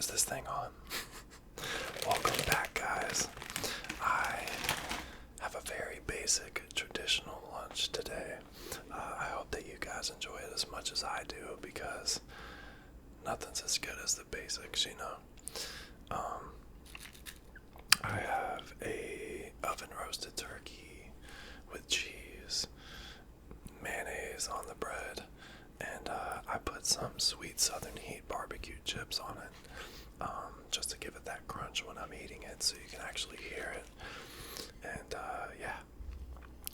Is this thing on? Welcome back, guys. I have a very basic, traditional lunch today. I hope that you guys enjoy it as much as I do, because nothing's as good as the basics, you know. I have a oven roasted turkey with cheese, mayonnaise on the bread, and I put some sweet Southern Heat barbecue chips on it, just to give it that crunch when I'm eating it, so you can actually hear it. And yeah,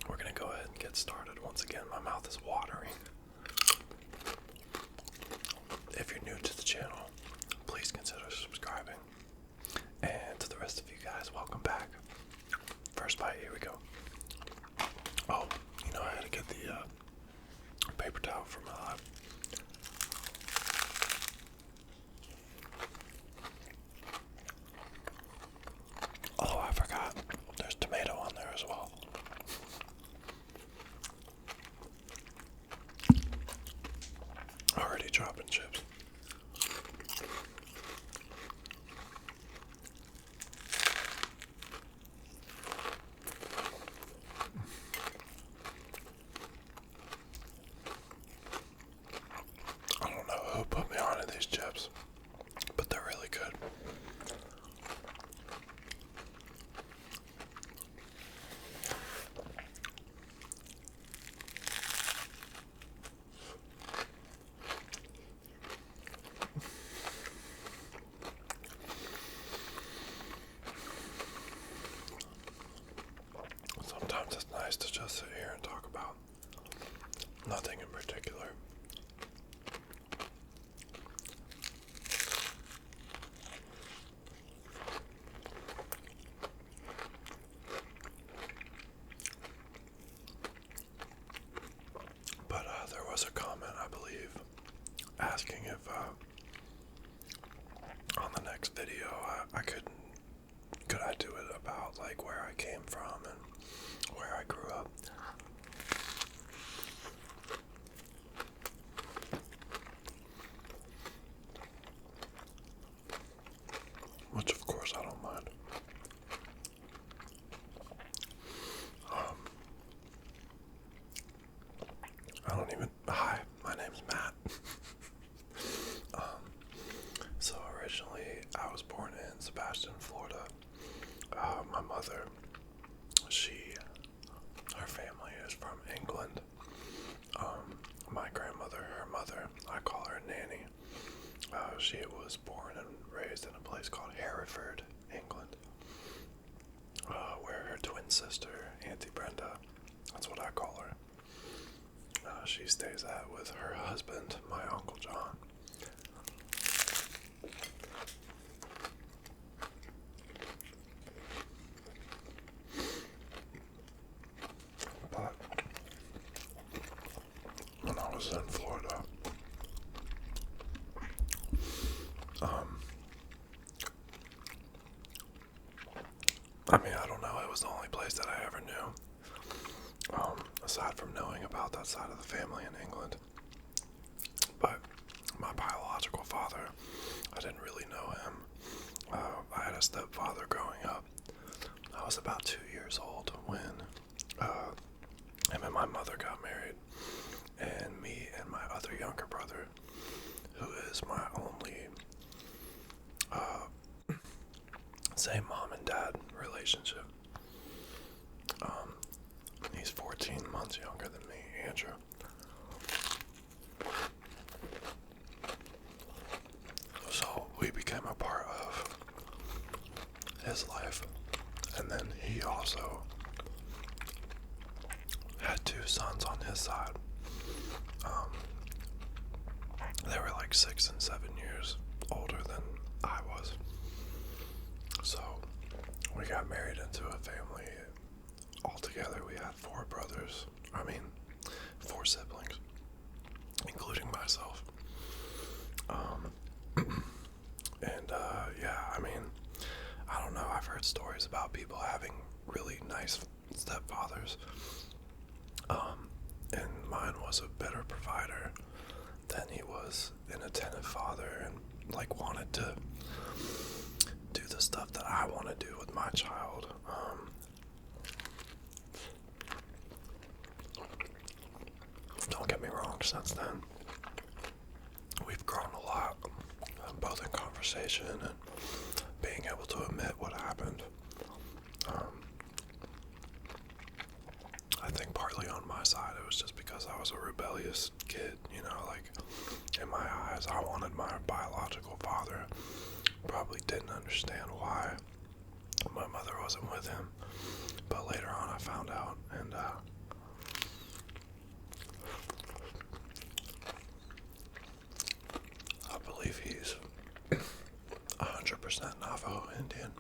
we're gonna go ahead and get started. Once again, my mouth is watering. If you're new to the channel, please consider subscribing. And to the rest of you guys, welcome back. First bite, here we go. Oh, you know, I had to get the paper towel from my lab. Oh, I forgot. There's tomato on there as well. Already dropping chips. I don't know who put me onto these chips, but they're really good. Sometimes it's nice to just sit here and talk about nothing in particular. But there was a comment, I believe, asking if on the next video could I do it about like where I came from and where I grew up. Which of course I don't mind. Hi, my name's Matt. So originally I was born in Sebastian, Florida. My mother, her family is from England. My grandmother, her mother, I call her Nanny. She was born and raised in a place called Hereford, England, where her twin sister, Auntie Brenda, that's what I call her, she stays at with her husband, my Uncle John. But when I was in Florida, I mean, I don't know, it was the only place that I ever knew, aside from knowing about that side of the family in England. But my biological father, I didn't really know him. I had a stepfather growing up. I was about 2 years old when him and my mother got married, and me and my other younger brother, who is my only same mom and dad relationship. He's 14 months younger than me, Andrew. So we became a part of his life, and then he also had 2 sons on his side. They were like 6 and 7 years older than I was. So we got married into a family. Altogether we had 4 brothers. 4 siblings, including myself. And yeah, I don't know, I've heard stories about people having really nice stepfathers. And mine was a better provider than he was an attentive father, and like wanted to my child. Don't get me wrong, since then, we've grown a lot, both in conversation and being able to admit what happened. I think partly on my side, it was just because I was a rebellious kid, you know, like, in my eyes, I wanted my biological father. Probably didn't understand why my mother wasn't with him, but later on I found out, and I believe he's 100% Navajo Indian.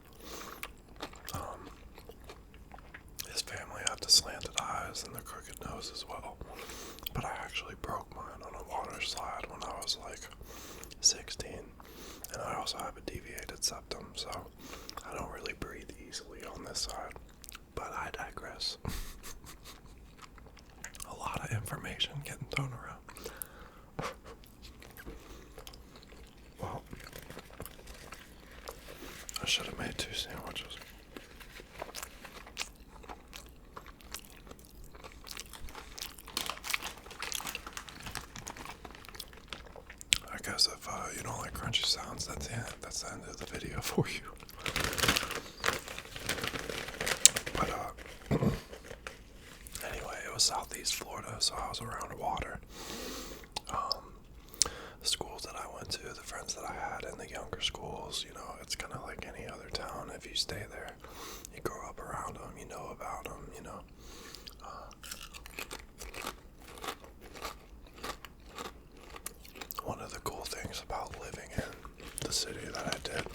His family had the slanted eyes and the crooked nose as well, but I actually broke mine on a water slide when I was like 16, and I also have a deviated septum, so I don't really breathe easily on this side, but I digress. A lot of information getting thrown around. Well, I should have made 2 sandwiches. I guess if you don't like crunchy sounds, that's the end of the video for you. But anyway, it was Southeast Florida, so I was around water. The schools that I went to, the friends that I had in the younger schools, you know, it's kind of like any other town. If you stay there, you grow up around them, you know about them, you know. One of the cool things about living in the city that I did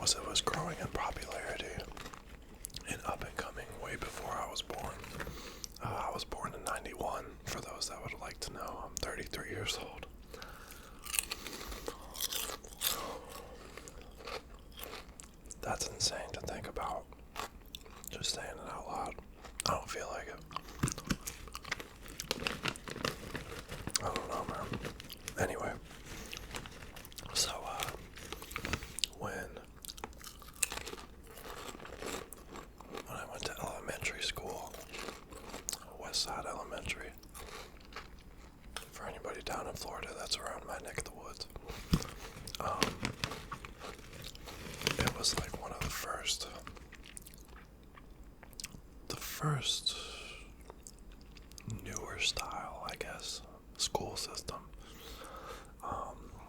was it was growing in popularity and up and coming way before I was born. I was born in 91, for those that would like to know. I'm 33 years old. That's insane to think about. Just saying it out loud. I don't feel like it. I don't know, man. Anyway, so, when I went to elementary school, Westside Elementary, for anybody down in Florida that's around my neck of the woods, it was like one of the first newer style, I guess, school system.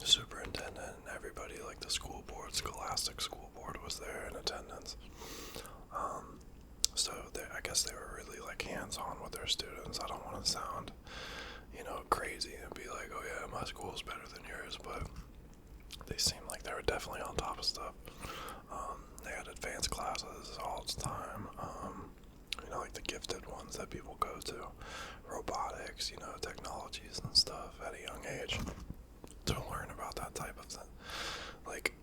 Superintendent and everybody, like the school board, Scholastic School Board, was there in attendance. So I guess they were really like hands-on with their students. I don't want to sound, you know, crazy and be like, oh yeah, my school's better than yours, but they seemed like they were definitely on top of stuff. They had advanced classes all the time. You know, like the gifted ones that people go to, robotics, you know, technologies and stuff at a young age, to learn about that type of thing, like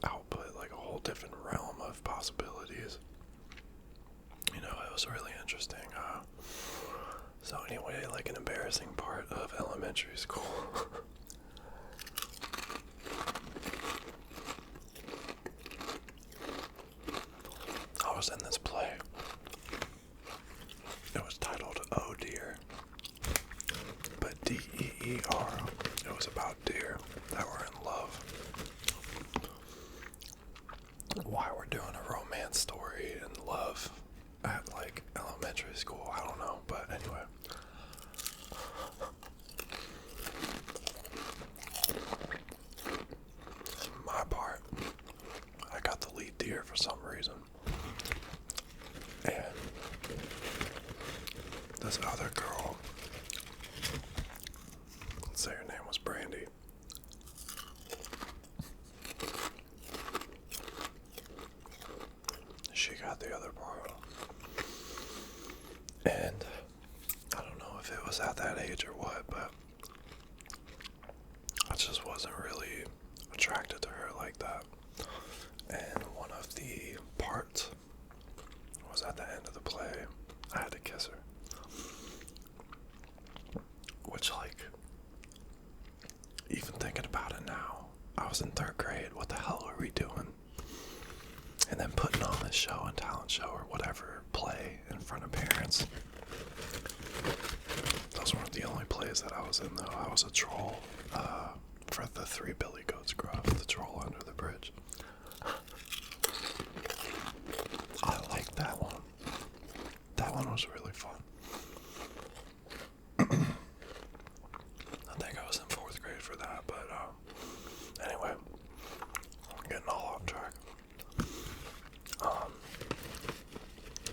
output, like a whole different realm of possibilities. You know, it was really interesting. So anyway, like an embarrassing part of elementary school. I was in this play. It was titled Oh Dear, but D-E-E-R. It was about deer that were in love. Why we're doing a romance story and love at like elementary school, I don't know, but anyway. My part, I got the lead deer for some reason. And this other girl, let's say her name was Brandy. She got the other part. And I don't know if it was at that age or what, but I just wasn't really attracted to her like that. And one of the parts was at the end of the play. I had to kiss her. Which, like, even thinking about it now, I was in 3rd grade. What the hell were we doing? And then putting on this show and talent show or whatever play in front of parents. Those weren't the only plays that I was in, though. I was a troll for the Three Billy Goats Gruff, the troll under the bridge. I liked that one. That one was really fun. I think I was in 4th grade for that, but anyway, I'm getting all off track.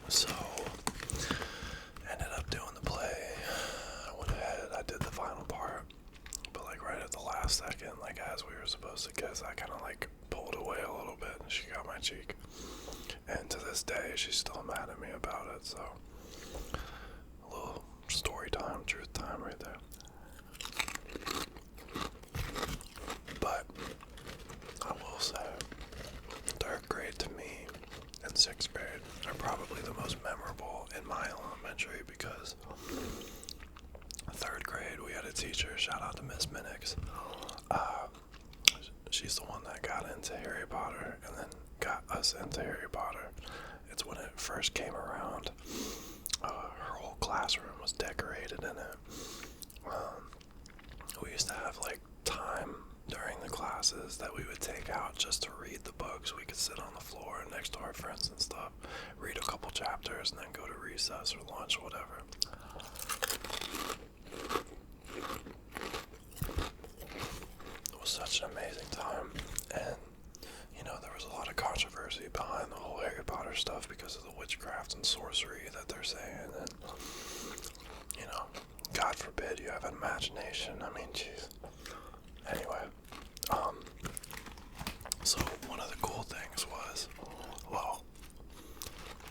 So, ended up doing the play. I went ahead, I did the final part, but like right at the last second, like as we were supposed to kiss, I kind of like pulled away a little bit and she got my cheek. And to this day, she's still mad at me about it, so a little story time, truth time right there. But I will say, 3rd grade to me and 6th grade are probably the most memorable in my elementary because 3rd grade we had a teacher, shout out to Miss Minix. She's the one that got into Harry Potter and then got us into Harry Potter. It's when it first came around. Her whole classroom was decorated in it. We used to have like time during the classes that we would take out just to read the books. We could sit on the floor next to our friends and stuff, read a couple chapters, and then go to recess or lunch or whatever. It was such an amazing time, and you know, there was a lot of controversy behind the whole Harry Potter stuff because of the witchcraft and sorcery that they're saying, and you know, God forbid you have an imagination. I mean, jeez. Anyway, so one of the cool things was, well,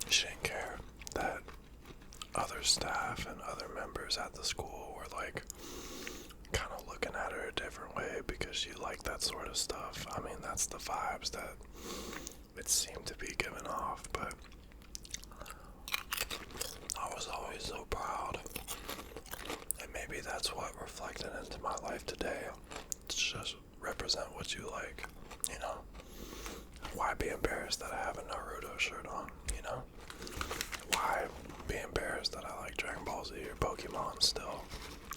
she didn't care that other staff and other members at the school were like kind of looking at her a different way because she liked that sort of stuff. I mean, that's the vibes that it seemed to be giving off, but I was always so proud. And maybe that's what reflected into my life today. To just represent what you like, you know? Why be embarrassed that I have a Naruto shirt on, you know? Why be embarrassed that I like Dragon Ball Z or Pokemon still?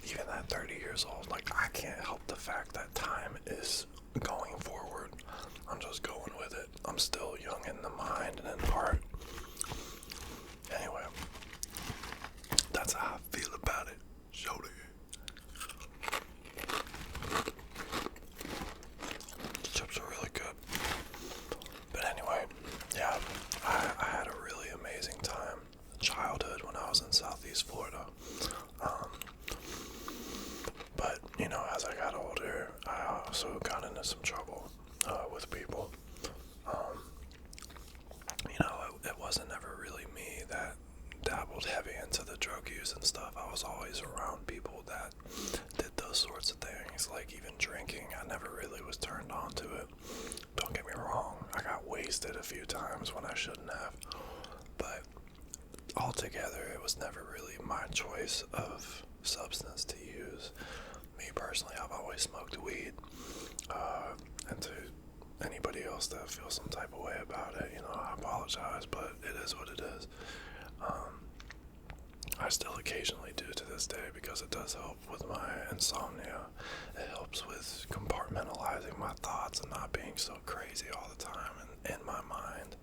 Even at 30 years old, like, I can't help the fact that time is going forward. I'm just going with it. I'm still young in the mind and in heart. Anyway, that's how I feel about it. Shorty. Chips are really good. But anyway, yeah, I had a really amazing time. Childhood when I was in Southeast Florida. But, you know, as I got older, I also got into some trouble with people. You know, it wasn't ever really me that dabbled heavy into the drug use and stuff. I was always around people that did those sorts of things, like even drinking. I never really was turned on to it. Don't get me wrong, I got wasted a few times when I shouldn't have. But altogether, it was never really my choice of substance to use. Me personally, I've always smoked weed. And to anybody else that feels some type of way about it, you know, I apologize, but it is what it is. I still occasionally do to this day because it does help with my insomnia. It helps with compartmentalizing my thoughts and not being so crazy all the time and in my mind.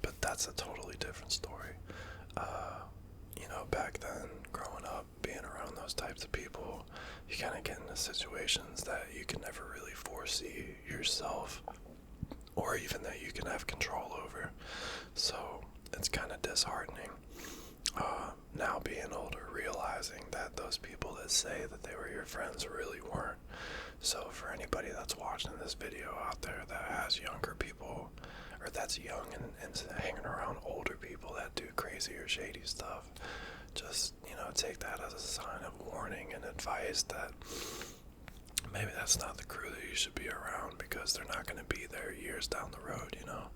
But that's a totally different story. You know, back then, growing up, being around those types of people, you kind of get into situations that you can never really foresee yourself, or even that you can have control over. So it's kind of disheartening. Now being older, realizing that those people that say that they were your friends really weren't. So for anybody that's watching this video out there that has younger people, or that's young and hanging around older people that do crazy or shady stuff, just, you know, take that as a sign of warning and advice that maybe that's not the crew that you should be around, because they're not going to be there years down the road, you know.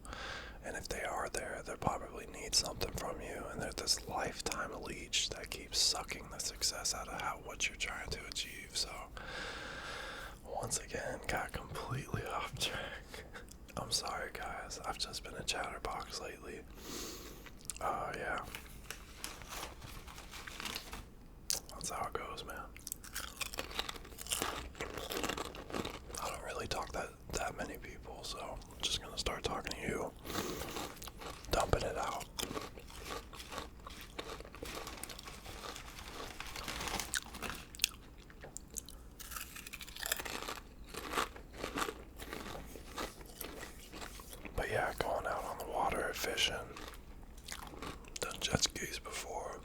And if they are there, they probably need something from you, and they're this lifetime leech that keeps sucking the success out of what you're trying to achieve. So once again got completely off track. I'm sorry, guys. I've just been a chatterbox lately. Yeah. That's how it goes, man. I don't really talk that many people, so I'm just gonna start talking to you. Dumping it out. But yeah, going out on the water, fishing, done jet skis before,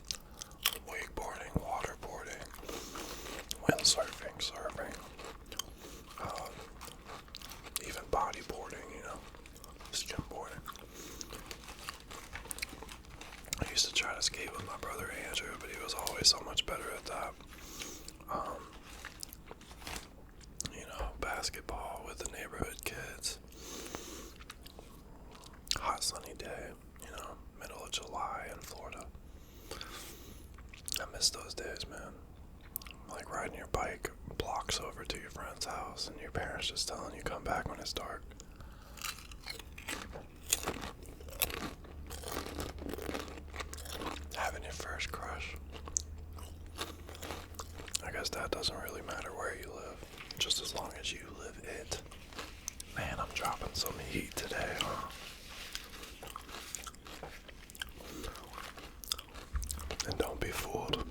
wakeboarding, waterboarding, windsurfing, surfing, even bodyboarding, skimboarding. I used to try to skate with my brother Andrew, but he was always so much better at that. Basketball with the neighborhood kids. Hot sunny day, middle of July in Florida. I miss those days, man. Like riding your bike blocks over to your friend's house and your parents just telling you come back when it's dark. Having your first crush. I guess that doesn't really matter where you live, just as long as you live it. Man, I'm dropping some heat today, huh? And don't be fooled.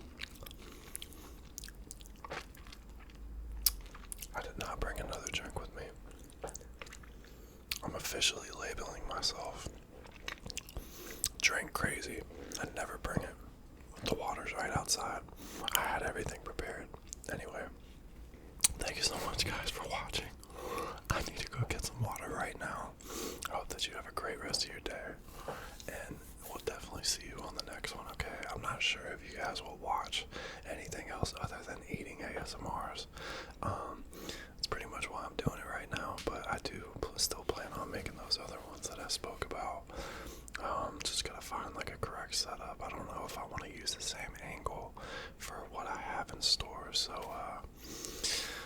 I did not bring another drink with me. I'm officially labeling myself drink crazy. I'd never bring it. The water's right outside. I had everything prepared. Anyway, thank you so much, guys, for watching. I need to go get some water right now. I hope that you have a great rest of your day. And we'll definitely see you on the next one, okay? I'm not sure if you guys will watch anything else other than eating ASMRs. It's pretty much why I'm doing it right now, but I do still plan on making those other ones that I spoke about. Just gotta find like a correct setup. I don't know if I want to use the same angle for what I have in store, so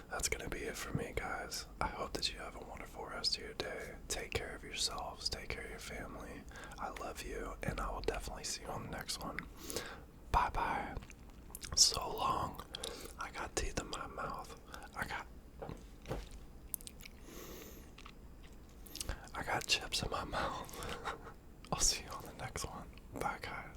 that's gonna be it for me, guys. I hope that you have a wonderful rest of your day. Take care of yourselves, take care of your family. I love you, and I will definitely see you on the next one. Bye bye. So long. I got teeth in my mouth. I got chips in my mouth. I'll see you on the next one. Bye, guys.